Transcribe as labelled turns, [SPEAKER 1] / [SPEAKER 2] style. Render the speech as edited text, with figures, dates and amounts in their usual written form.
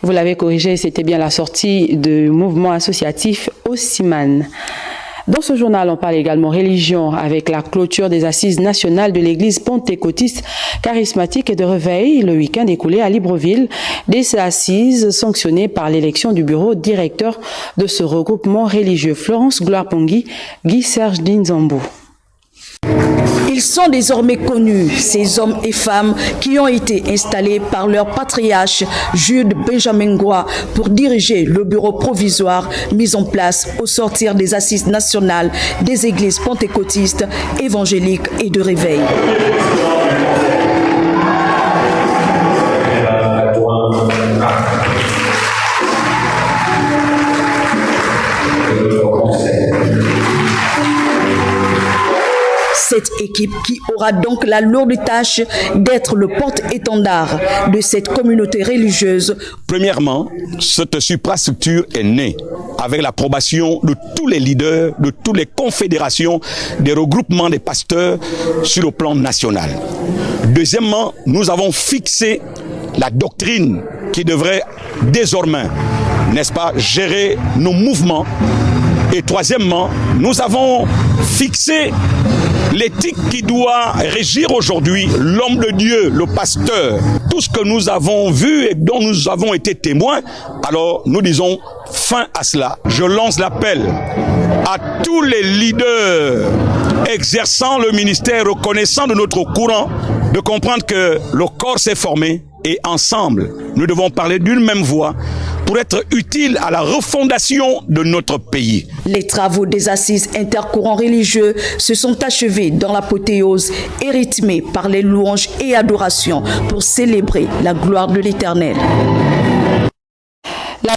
[SPEAKER 1] Vous l'avez corrigé, c'était bien la sortie du mouvement associatif Osiman. Dans ce journal, on parle également religion avec la clôture des assises nationales de l'église pentecôtiste charismatique et de réveil le week-end écoulé à Libreville. Des assises sanctionnées par l'élection du bureau directeur de ce regroupement religieux. Florence Gloire-Pongui, Guy-Serge Dinzambo.
[SPEAKER 2] Ils sont désormais connus, ces hommes et femmes qui ont été installés par leur patriarche Jude Benjamin Ngoua pour diriger le bureau provisoire mis en place au sortir des assises nationales des églises pentecôtistes, évangéliques et de réveil. Cette équipe qui aura donc la lourde tâche d'être le porte-étendard de cette communauté religieuse.
[SPEAKER 3] Premièrement, cette suprastructure est née avec l'approbation de tous les leaders, de toutes les confédérations, des regroupements des pasteurs sur le plan national. Deuxièmement, nous avons fixé la doctrine qui devrait désormais, n'est-ce pas, gérer nos mouvements. Et troisièmement, nous avons fixé l'éthique qui doit régir aujourd'hui l'homme de Dieu, le pasteur. Tout ce que nous avons vu et dont nous avons été témoins, alors nous disons fin à cela. Je lance l'appel à tous les leaders exerçant le ministère, reconnaissant de notre courant, de comprendre que le corps s'est formé et ensemble, nous devons parler d'une même voix pour être utiles à la refondation de notre pays.
[SPEAKER 2] Les travaux des assises intercourants religieux se sont achevés dans l'apothéose et rythmés par les louanges et adorations pour célébrer la gloire de l'Éternel.